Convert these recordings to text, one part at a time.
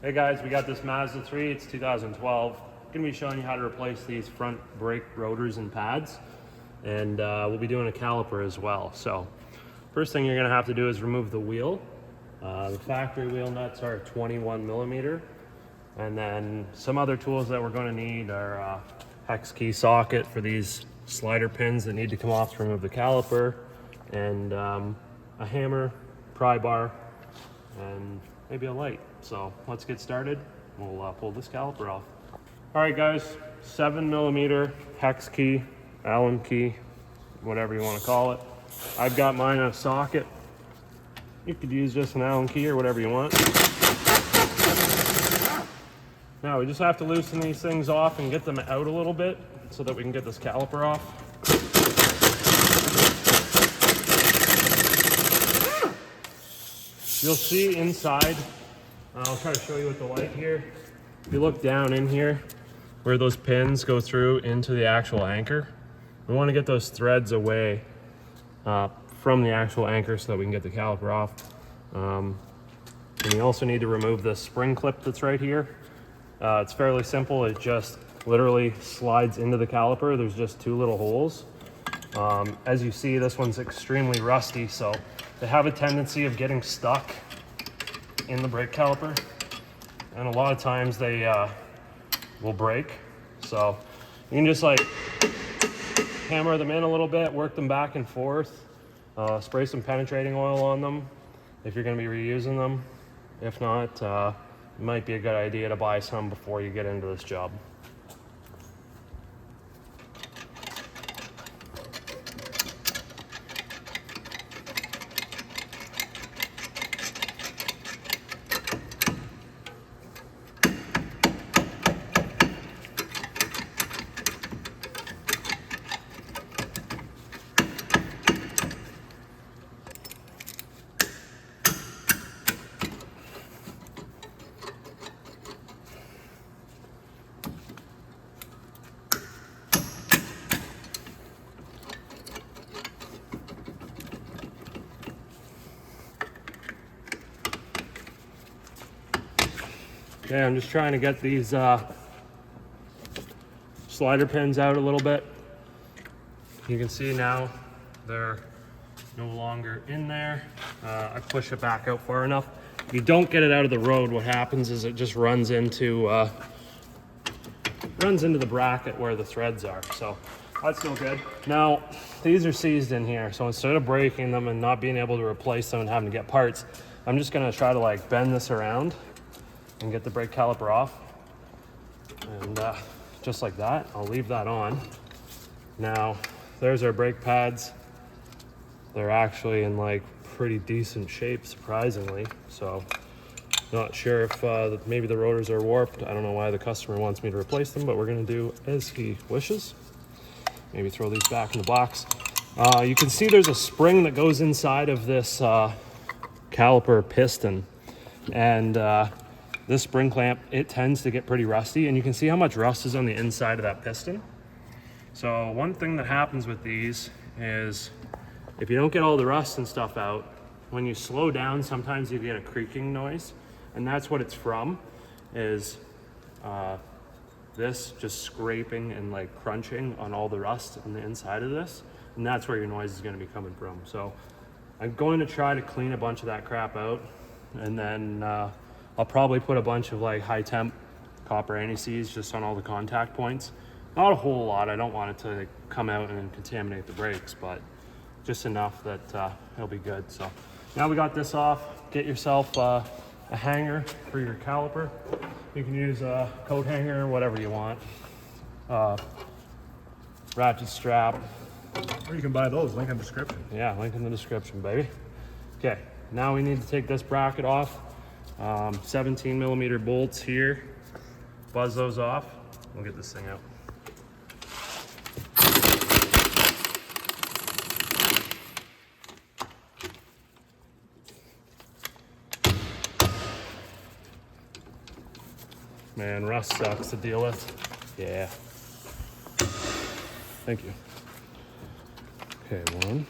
Hey guys, we got this Mazda 3, it's 2012. Gonna be showing you how to replace these front brake rotors and pads. And we'll be doing a caliper as well. So first thing you're gonna have to do is remove the wheel. The factory wheel nuts are 21 millimeter. And then some other tools that we're gonna need are a hex key socket for these slider pins that need to come off to remove the caliper, and a hammer, pry bar, and maybe a light. So let's get started. We'll pull this caliper off. All right guys, 7 millimeter hex key, Allen key, whatever you want to call it. I've got mine in a socket. You could use just an Allen key or whatever you want. Now we just have to loosen these things off and get them out a little bit so that we can get this caliper off. You'll see inside, I'll try to show you with the light here. If you look down in here, where those pins go through into the actual anchor, we want to get those threads away from the actual anchor so that we can get the caliper off. And you also need to remove the spring clip that's right here. It's fairly simple. It just literally slides into the caliper. There's just 2 little holes. As you see, this one's extremely rusty, so they have a tendency of getting stuck in the brake caliper, and a lot of times they will break. So you can just like hammer them in a little bit, work them back and forth, spray some penetrating oil on them if you're going to be reusing them. If not, it might be a good idea to buy some before you get into this job. Okay, I'm just trying to get these slider pins out a little bit. You can see now they're no longer in there. I push it back out far enough. If you don't get it out of the road, what happens is it just runs into the bracket where the threads are. So that's still good. Now, these are seized in here. So instead of breaking them and not being able to replace them and having to get parts, I'm just gonna try to like bend this around and get the brake caliper off. And just like that, I'll leave that on. Now, there's our brake pads. They're actually in like pretty decent shape, surprisingly. So, not sure if maybe the rotors are warped. I don't know why the customer wants me to replace them, but we're gonna do as he wishes. Maybe throw these back in the box. You can see there's a spring that goes inside of this caliper piston. And this spring clamp, it tends to get pretty rusty, and you can see how much rust is on the inside of that piston. So one thing that happens with these is if you don't get all the rust and stuff out, when you slow down, sometimes you get a creaking noise, and that's what it's from, is this just scraping and like crunching on all the rust on the inside of this, and that's where your noise is going to be coming from. So I'm going to try to clean a bunch of that crap out, and then I'll probably put a bunch of like high temp copper anti-seize just on all the contact points. Not a whole lot. I don't want it to come out and contaminate the brakes, but just enough that it'll be good. So now we got this off. Get yourself a hanger for your caliper. You can use a coat hanger, whatever you want. Ratchet strap. Or you can buy those, link in the description. Yeah, link in the description, baby. Okay, now we need to take this bracket off. 17 millimeter bolts here. Buzz those off. We'll get this thing out. Man, rust sucks to deal with. Yeah. Thank you. Okay, one.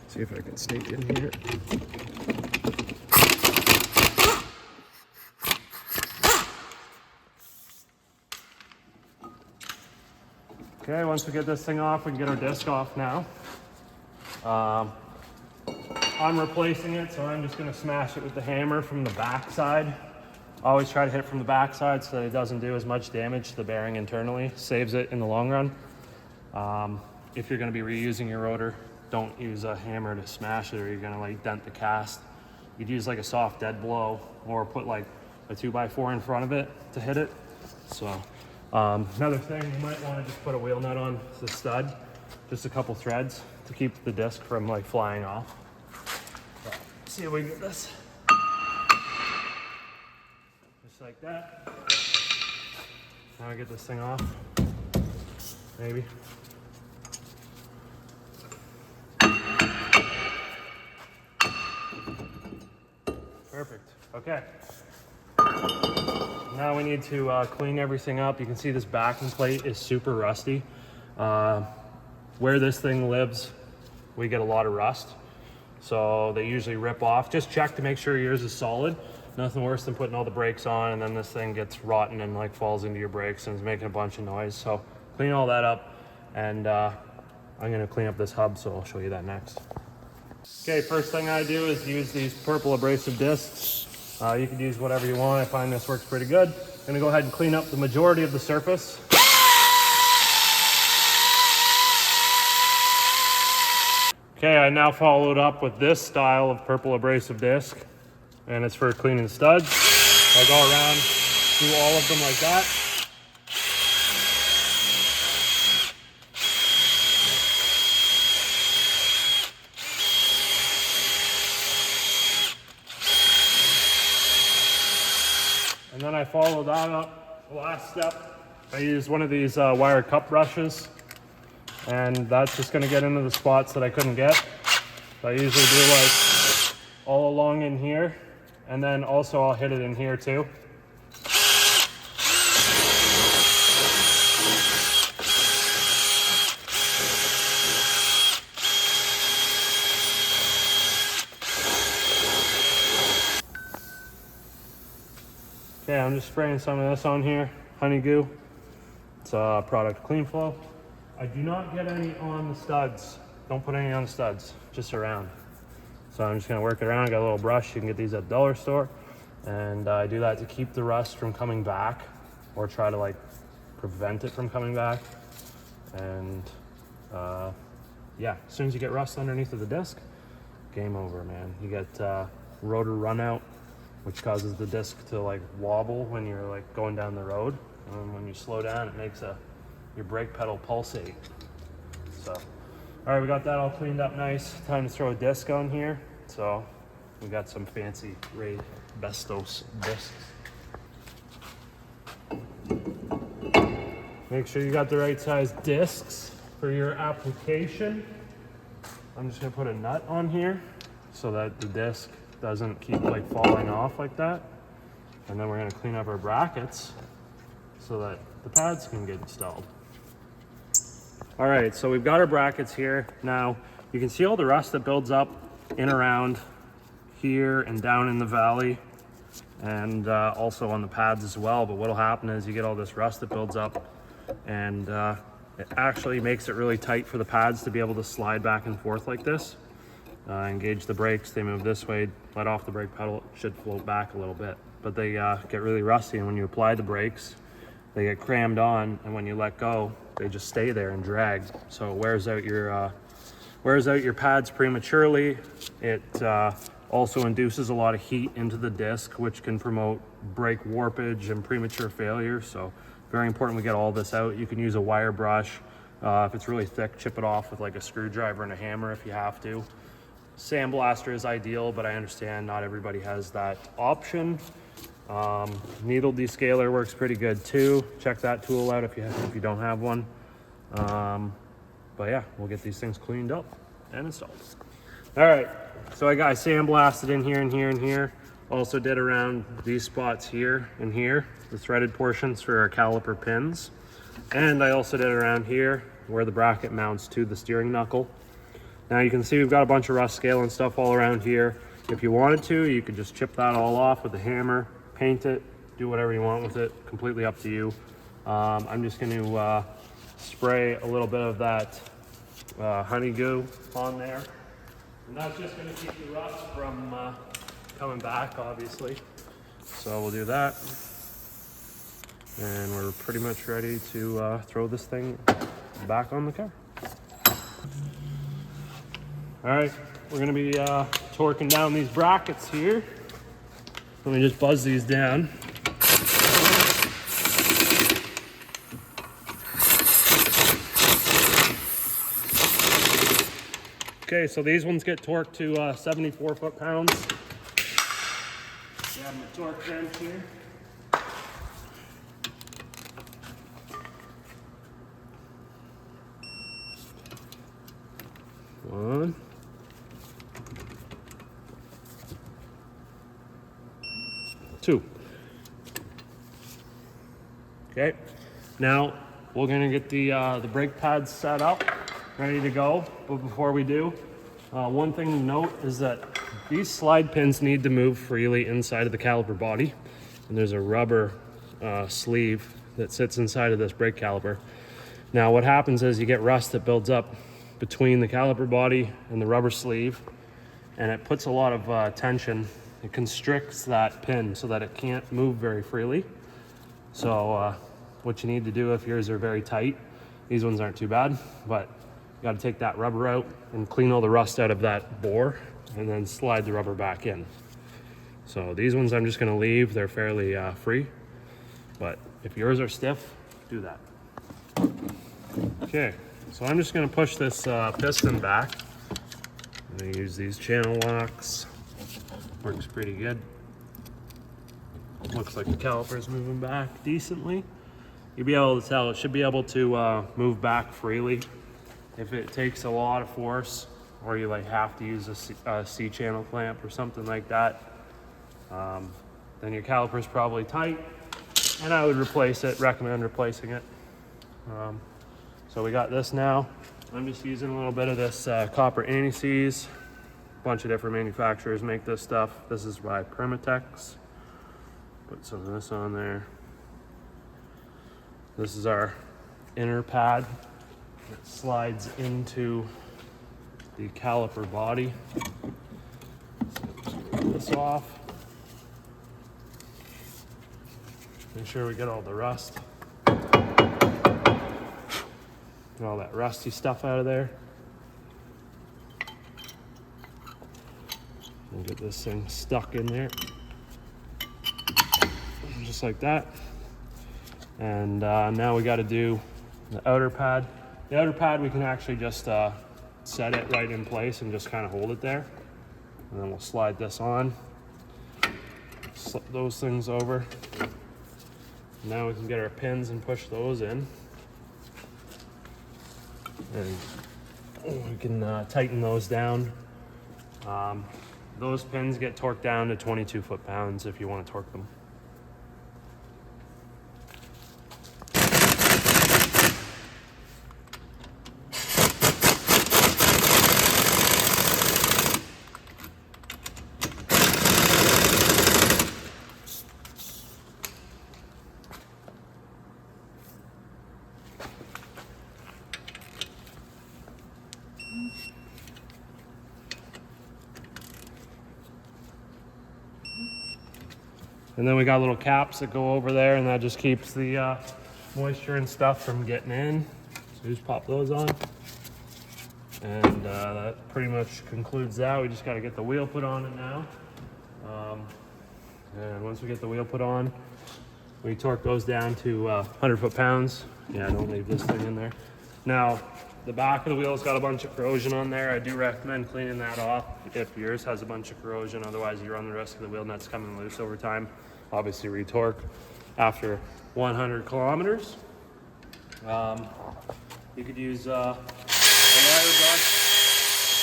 See if I can sneak in here. Okay, once we get this thing off, we can get our disc off now. I'm replacing it, so I'm just gonna smash it with the hammer from the back side. Always try to hit it from the back side so that it doesn't do as much damage to the bearing internally. Saves it in the long run. If you're gonna be reusing your rotor, don't use a hammer to smash it or you're gonna like dent the cast. You'd use like a soft dead blow or put like a 2x4 in front of it to hit it. So another thing, you might wanna just put a wheel nut on the stud, just a couple threads to keep the disc from like flying off. So, see if we can get this. Just like that. Now I get this thing off, maybe. Perfect, okay. Now we need to clean everything up. You can see this backing plate is super rusty. Where this thing lives, we get a lot of rust. So they usually rip off. Just check to make sure yours is solid. Nothing worse than putting all the brakes on and then this thing gets rotten and like falls into your brakes and is making a bunch of noise. So clean all that up, and I'm gonna clean up this hub, so I'll show you that next. Okay, first thing I do is use these purple abrasive discs. You can use whatever you want. I find this works pretty good. I'm gonna go ahead and clean up the majority of the surface. Okay, I now followed up with this style of purple abrasive disc, and it's for cleaning studs. I go around, do all of them like that. And then I follow that up, the last step. I use one of these wire cup brushes, and that's just gonna get into the spots that I couldn't get. So I usually do like all along in here, and then also I'll hit it in here too. Okay, I'm just spraying some of this on here, honey goo. It's a product Clean Flow. I do not get any on the studs. Don't put any on the studs, just around. So I'm just gonna work it around. I got a little brush. You can get these at the dollar store. And I do that to keep the rust from coming back, or try to like prevent it from coming back. And yeah, as soon as you get rust underneath of the disc, game over, man. You get rotor run out, which causes the disc to like wobble when you're like going down the road. And when you slow down, it makes your brake pedal pulsate. So, all right, we got that all cleaned up nice. Time to throw a disc on here. So we got some fancy Ray Bestos discs. Make sure you got the right size discs for your application. I'm just gonna put a nut on here so that the disc doesn't keep like falling off like that. And then we're gonna clean up our brackets so that the pads can get installed. All right, so we've got our brackets here. Now, you can see all the rust that builds up in around here and down in the valley, and also on the pads as well. But what'll happen is you get all this rust that builds up, and it actually makes it really tight for the pads to be able to slide back and forth like this. Engage the brakes, they move this way, let off the brake pedal, it should float back a little bit. But they get really rusty, and when you apply the brakes, they get crammed on, and when you let go, they just stay there and drag. So it wears out your pads prematurely. It also induces a lot of heat into the disc, which can promote brake warpage and premature failure. So very important we get all this out. You can use a wire brush. If it's really thick, chip it off with like a screwdriver and a hammer if you have to. Sandblaster is ideal, but I understand not everybody has that option. Needle descaler works pretty good too. Check that tool out if you don't have one. But yeah, we'll get these things cleaned up and installed. All right, so I sandblasted in here and here and here. Also did around these spots here and here, the threaded portions for our caliper pins. And I also did around here where the bracket mounts to the steering knuckle. Now you can see we've got a bunch of rust scale and stuff all around here. If you wanted to, you could just chip that all off with a hammer, paint it, do whatever you want with it, completely up to you. I'm just going to spray a little bit of that honey goo on there. And that's just going to keep the rust from coming back, obviously. So we'll do that. And we're pretty much ready to throw this thing back on the car. All right, we're going to be torquing down these brackets here. Let me just buzz these down. Okay, so these ones get torqued to 74 foot-pounds. We have my torque wrench here. One. Two. Okay, now we're gonna get the brake pads set up, ready to go. But before we do, one thing to note is that these slide pins need to move freely inside of the caliper body. And there's a rubber sleeve that sits inside of this brake caliper. Now what happens is you get rust that builds up between the caliper body and the rubber sleeve, and it puts a lot of tension. It constricts that pin so that it can't move very freely. So what you need to do if yours are very tight, these ones aren't too bad, but you got to take that rubber out and clean all the rust out of that bore and then slide the rubber back in. So these ones I'm just going to leave. They're fairly free, but if yours are stiff, do that. Okay, so I'm just going to push this piston back. I'm going to use these channel locks. Works pretty good. Looks like the caliper is moving back decently. You'll be able to tell it should be able to move back freely. If it takes a lot of force, or you like have to use a C-channel clamp or something like that, then your caliper is probably tight, and I would recommend replacing it. So we got this now. I'm just using a little bit of this copper anti-seize. A bunch of different manufacturers make this stuff. This is by Permatex. Put some of this on there. This is our inner pad that slides into the caliper body. So just get this off. Make sure we get all the rust. Get all that rusty stuff out of there. We'll get this thing stuck in there. Just like that. And now we got to do the outer pad. The outer pad, we can actually just set it right in place and just kind of hold it there. And then we'll slide this on. Slip those things over. Now we can get our pins and push those in. And we can tighten those down. Those pins get torqued down to 22 foot-pounds if you want to torque them. And then we got little caps that go over there, and that just keeps the moisture and stuff from getting in. So just pop those on. And that pretty much concludes that. We just got to get the wheel put on it now. And once we get the wheel put on, we torque those down to 100 foot-pounds. Yeah, don't leave this thing in there. Now, the back of the wheel's got a bunch of corrosion on there. I do recommend cleaning that off if yours has a bunch of corrosion. Otherwise, you run the risk of the wheel nuts coming loose over time. Obviously, retorque after 100 kilometers. You could use a wire brush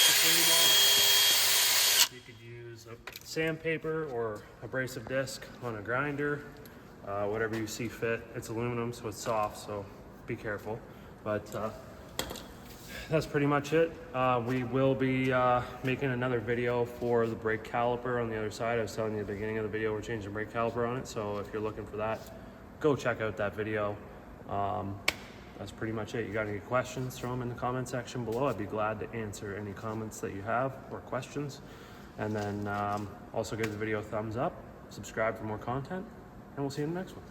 to clean them off. You could use a sandpaper or abrasive disc on a grinder, whatever you see fit. It's aluminum, so it's soft, so be careful. But that's pretty much it. We will be making another video for the brake caliper on the other side. I was telling you at the beginning of the video we're changing the brake caliper on it, so if you're looking for that, go check out that video. that's pretty much it. You got any questions, throw them in the comment section below. I'd be glad to answer any comments that you have or questions. And then also give the video a thumbs up, subscribe for more content, and we'll see you in the next one.